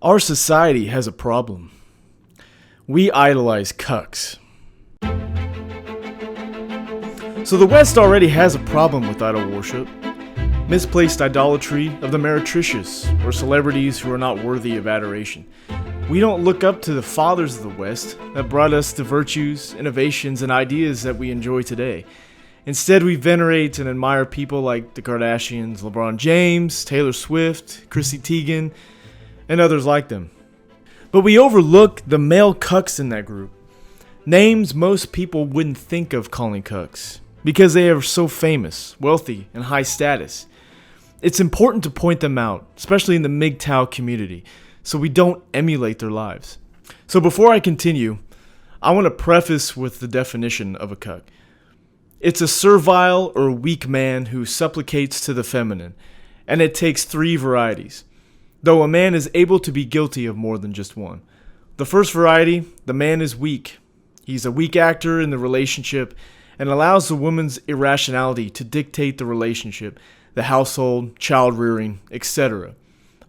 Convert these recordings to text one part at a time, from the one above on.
Our society has a problem. We idolize cucks. So the West already has a problem with idol worship. Misplaced idolatry of the meretricious, or celebrities who are not worthy of adoration. We don't look up to the fathers of the West that brought us the virtues, innovations, and ideas that we enjoy today. Instead, we venerate and admire people like the Kardashians, LeBron James, Taylor Swift, Chrissy Teigen, and others like them. But we overlook the male cucks in that group. Names most people wouldn't think of calling cucks, because they are so famous, wealthy, and high status. It's important to point them out, especially in the MGTOW community, so we don't emulate their lives. So before I continue, I want to preface with the definition of a cuck. It's a servile or weak man who supplicates to the feminine, and it takes three varieties, though a man is able to be guilty of more than just one. The first variety, the man is weak. He's a weak actor in the relationship and allows the woman's irrationality to dictate the relationship, the household, child rearing, etc.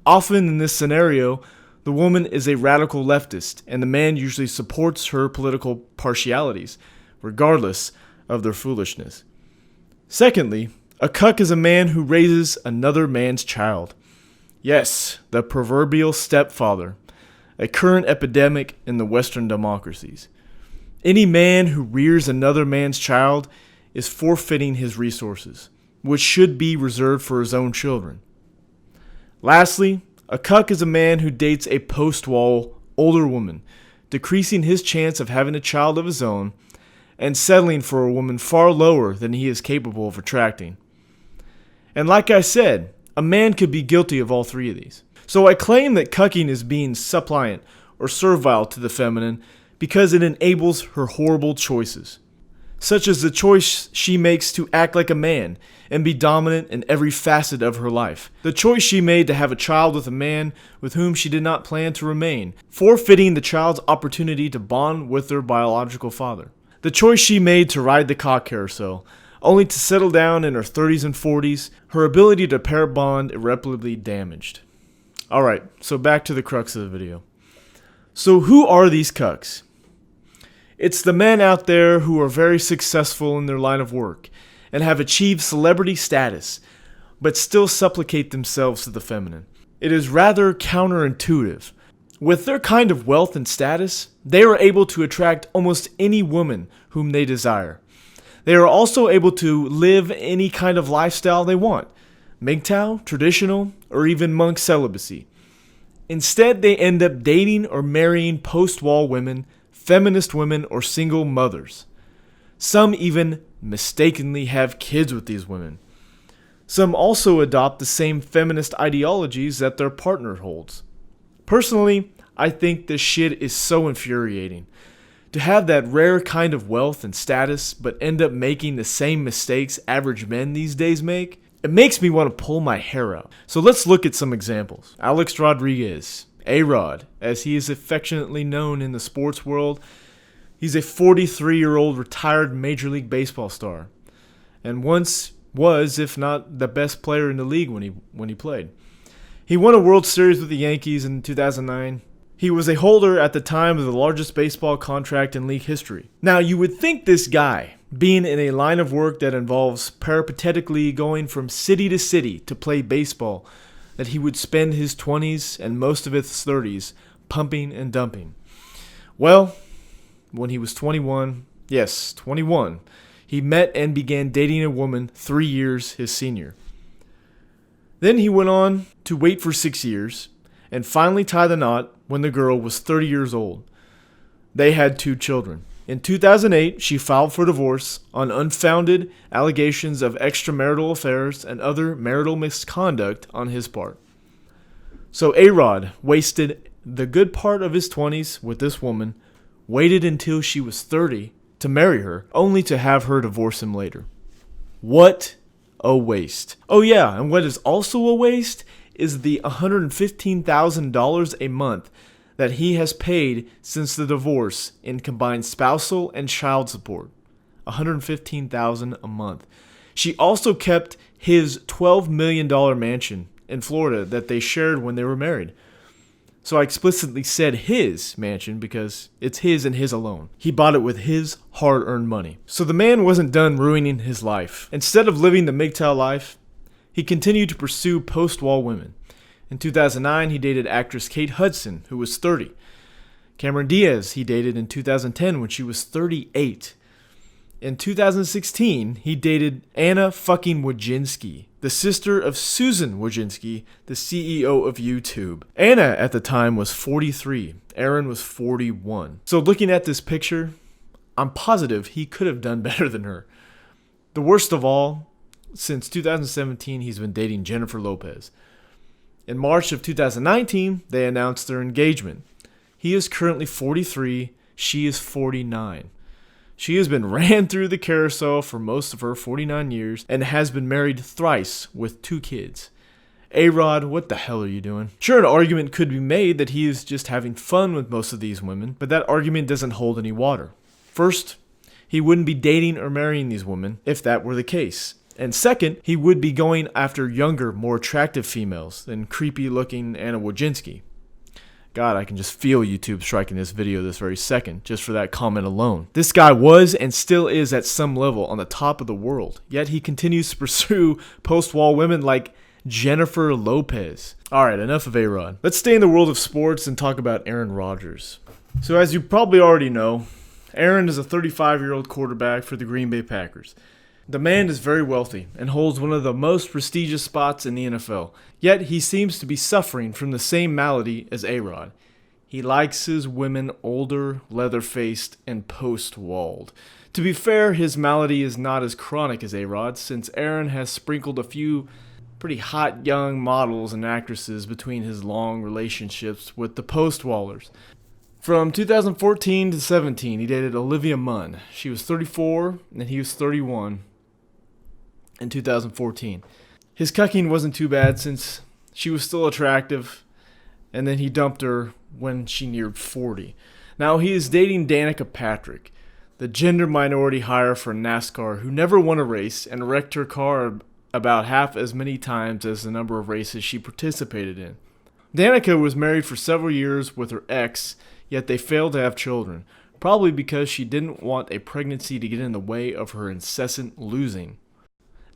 Often in this scenario, the woman is a radical leftist and the man usually supports her political partialities, regardless of their foolishness. Secondly, a cuck is a man who raises another man's child. Yes, the proverbial stepfather, a current epidemic in the Western democracies. Any man who rears another man's child is forfeiting his resources, which should be reserved for his own children. Lastly, a cuck is a man who dates a post-wall older woman, decreasing his chance of having a child of his own and settling for a woman far lower than he is capable of attracting. And like I said, a man could be guilty of all three of these. So I claim that cucking is being suppliant or servile to the feminine because it enables her horrible choices, such as the choice she makes to act like a man and be dominant in every facet of her life. The choice she made to have a child with a man with whom she did not plan to remain, forfeiting the child's opportunity to bond with their biological father. The choice she made to ride the cock carousel, only to settle down in her 30s and 40s, her ability to pair bond irreparably damaged. Alright, so back to the crux of the video. So who are these cucks? It's the men out there who are very successful in their line of work and have achieved celebrity status, but still supplicate themselves to the feminine. It is rather counterintuitive. With their kind of wealth and status, they are able to attract almost any woman whom they desire. They are also able to live any kind of lifestyle they want, MGTOW, traditional, or even monk celibacy. Instead, they end up dating or marrying post-wall women, feminist women, or single mothers. Some even mistakenly have kids with these women. Some also adopt the same feminist ideologies that their partner holds. Personally, I think this shit is so infuriating. To have that rare kind of wealth and status, but end up making the same mistakes average men these days make, it makes me want to pull my hair out. So let's look at some examples. Alex Rodriguez, A-Rod, as he is affectionately known in the sports world. He's a 43-year-old retired Major League Baseball star, and once was, if not the best player in the league when he played. He won a World Series with the Yankees in 2009. He was a holder at the time of the largest baseball contract in league history. Now, you would think this guy, being in a line of work that involves peripatetically going from city to city to play baseball, that he would spend his 20s and most of his 30s pumping and dumping. Well, when he was 21, yes, 21, he met and began dating a woman 3 years his senior. Then he went on to wait for 6 years and finally tie the knot when the girl was 30 years old. They had 2 children. In 2008, she filed for divorce on unfounded allegations of extramarital affairs and other marital misconduct on his part. So A-Rod wasted the good part of his 20s with this woman, waited until she was 30 to marry her, only to have her divorce him later. What a waste. Oh yeah, and what is also a waste is the $115,000 a month that he has paid since the divorce in combined spousal and child support. $115,000 a month. She also kept his $12 million mansion in Florida that they shared when they were married. So I explicitly said his mansion because it's his and his alone. He bought it with his hard-earned money. So the man wasn't done ruining his life. Instead of living the MGTOW life, he continued to pursue post-wall women. In 2009, he dated actress Kate Hudson, who was 30. Cameron Diaz he dated in 2010 when she was 38. In 2016, he dated Anna fucking Wojcinski, the sister of Susan Wojcinski, the CEO of YouTube. Anna at the time was 43. Aaron was 41. So looking at this picture, I'm positive he could have done better than her. The worst of all, since 2017, he's been dating Jennifer Lopez. In March of 2019, they announced their engagement. He is currently 43. She is 49. She has been ran through the carousel for most of her 49 years and has been married thrice with 2 kids. A-Rod, what the hell are you doing? Sure, an argument could be made that he is just having fun with most of these women, but that argument doesn't hold any water. First, he wouldn't be dating or marrying these women if that were the case. And second, he would be going after younger, more attractive females than creepy-looking Anna Wojcinski. God, I can just feel YouTube striking this video this very second, just for that comment alone. This guy was and still is at some level on the top of the world, yet he continues to pursue post-wall women like Jennifer Lopez. Alright, enough of A-Rod. Let's stay in the world of sports and talk about Aaron Rodgers. So as you probably already know, Aaron is a 35-year-old quarterback for the Green Bay Packers. The man is very wealthy and holds one of the most prestigious spots in the NFL. Yet he seems to be suffering from the same malady as A-Rod. He likes his women older, leather-faced, and post-walled. To be fair, his malady is not as chronic as A-Rod, since Aaron has sprinkled a few pretty hot young models and actresses between his long relationships with the post-wallers. From 2014 to 17, he dated Olivia Munn. She was 34 and he was 31 in 2014. His cucking wasn't too bad since she was still attractive, and then he dumped her when she neared 40. Now he is dating Danica Patrick, the gender minority hire for NASCAR who never won a race and wrecked her car about half as many times as the number of races she participated in. Danica was married for several years with her ex, yet they failed to have children, probably because she didn't want a pregnancy to get in the way of her incessant losing.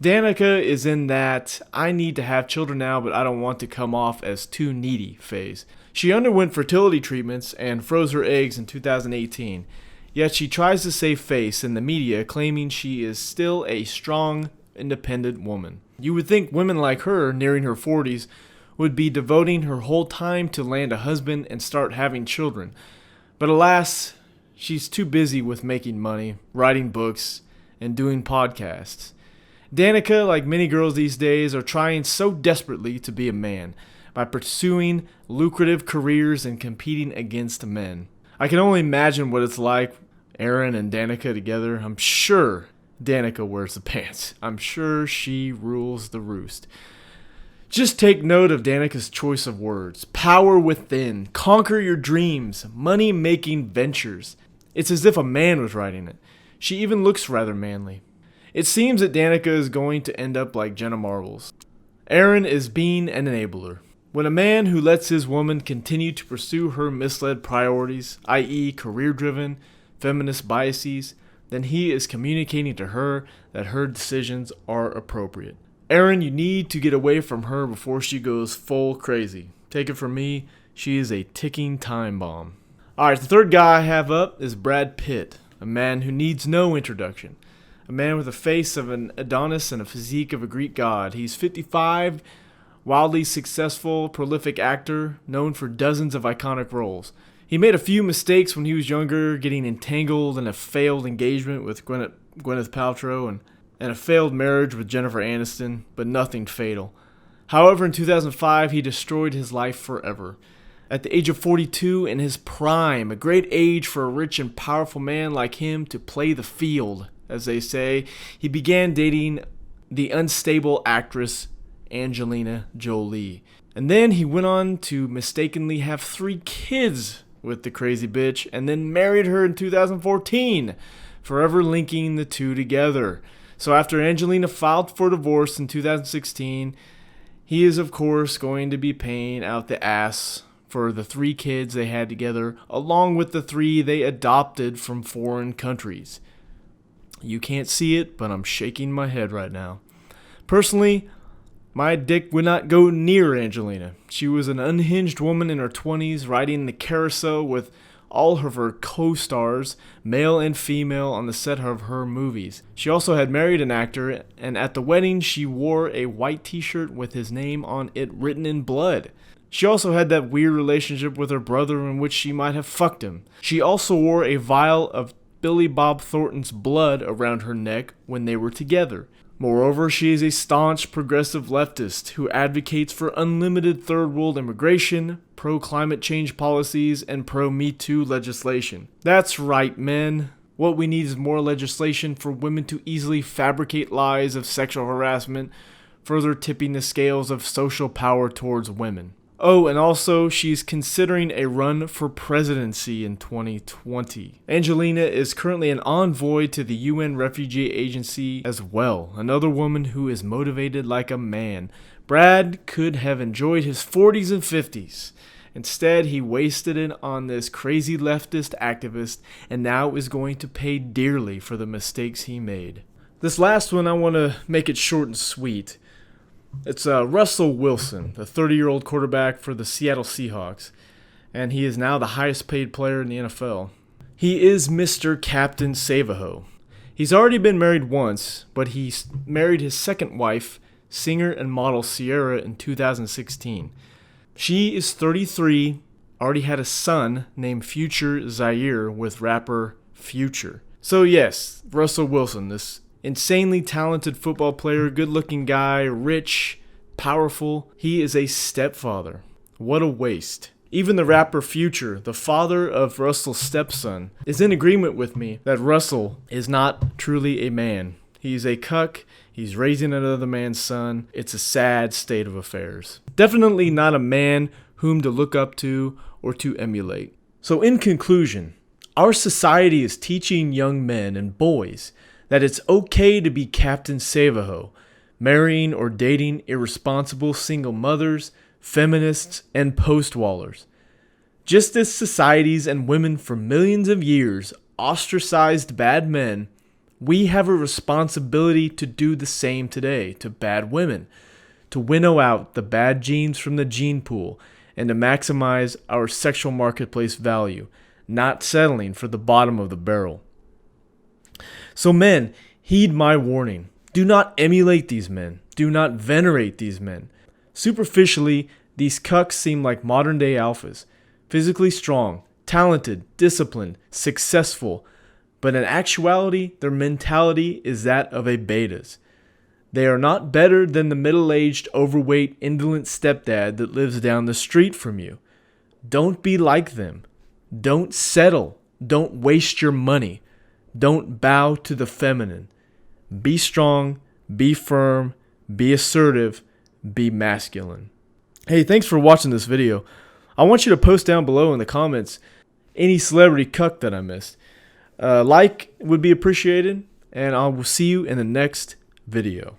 Danica is in that I need to have children now, but I don't want to come off as too needy phase. She underwent fertility treatments and froze her eggs in 2018, yet she tries to save face in the media, claiming she is still a strong, independent woman. You would think women like her, nearing her 40s, would be devoting her whole time to land a husband and start having children. But alas, she's too busy with making money, writing books, and doing podcasts. Danica, like many girls these days, are trying so desperately to be a man by pursuing lucrative careers and competing against men. I can only imagine what it's like, Aaron and Danica together. I'm sure Danica wears the pants. I'm sure she rules the roost. Just take note of Danica's choice of words. Power within. Conquer your dreams. Money-making ventures. It's as if a man was writing it. She even looks rather manly. It seems that Danica is going to end up like Jenna Marbles. Aaron is being an enabler. When a man who lets his woman continue to pursue her misled priorities, i.e. career-driven, feminist biases, then he is communicating to her that her decisions are appropriate. Aaron, you need to get away from her before she goes full crazy. Take it from me, she is a ticking time bomb. Alright, the third guy I have up is Brad Pitt, a man who needs no introduction. A man with a face of an Adonis and a physique of a Greek god. He's 55, wildly successful, prolific actor, known for dozens of iconic roles. He made a few mistakes when he was younger, getting entangled in a failed engagement with Gwyneth Paltrow and a failed marriage with Jennifer Aniston, but nothing fatal. However, in 2005, he destroyed his life forever. At the age of 42, in his prime, a great age for a rich and powerful man like him to play the field, as they say, he began dating the unstable actress Angelina Jolie. And then he went on to mistakenly have 3 kids with the crazy bitch, and then married her in 2014, forever linking the two together. So after Angelina filed for divorce in 2016, he is of course going to be paying out the ass for the 3 kids they had together, along with the 3 they adopted from foreign countries. You can't see it, but I'm shaking my head right now. Personally, my dick would not go near Angelina. She was an unhinged woman in her 20s riding the carousel with all of her co-stars, male and female, on the set of her movies. She also had married an actor, and at the wedding she wore a white t-shirt with his name on it written in blood. She also had that weird relationship with her brother in which she might have fucked him. She also wore a vial of Billy Bob Thornton's blood around her neck when they were together. Moreover, she is a staunch progressive leftist who advocates for unlimited third world immigration, pro-climate change policies, and pro-Me Too legislation. That's right, men. What we need is more legislation for women to easily fabricate lies of sexual harassment, further tipping the scales of social power towards women. Oh, and also, she's considering a run for presidency in 2020. Angelina is currently an envoy to the UN Refugee Agency as well, another woman who is motivated like a man. Brad could have enjoyed his 40s and 50s. Instead, he wasted it on this crazy leftist activist and now is going to pay dearly for the mistakes he made. This last one, I want to make it short and sweet. It's Russell Wilson, the 30-year-old quarterback for the Seattle Seahawks, and he is now the highest paid player in the NFL. He is Mr. Captain Save-A-Ho. He's already been married once, but he married his second wife, singer and model Sierra, in 2016. She is 33, already had a son named Future Zaire with rapper Future. So yes, Russell Wilson, this insanely talented football player, good-looking guy, rich, powerful. He is a stepfather. What a waste. Even the rapper Future, the father of Russell's stepson, is in agreement with me that Russell is not truly a man. He's a cuck. He's raising another man's son. It's a sad state of affairs. Definitely not a man whom to look up to or to emulate. So in conclusion, our society is teaching young men and boys that it's okay to be Captain Save-A-Ho, marrying or dating irresponsible single mothers, feminists, and post-wallers. Just as societies and women for millions of years ostracized bad men, we have a responsibility to do the same today to bad women, to winnow out the bad genes from the gene pool, and to maximize our sexual marketplace value, not settling for the bottom of the barrel. So men, heed my warning. Do not emulate these men. Do not venerate these men. Superficially, these cucks seem like modern day alphas. Physically strong, talented, disciplined, successful. But in actuality, their mentality is that of a betas. They are not better than the middle-aged, overweight, indolent stepdad that lives down the street from you. Don't be like them. Don't settle. Don't waste your money. Don't bow to the feminine. Be strong, be firm, be assertive, be masculine. Hey, thanks for watching this video. I want you to post down below in the comments any celebrity cuck that I missed. Like would be appreciated, and I will see you in the next video.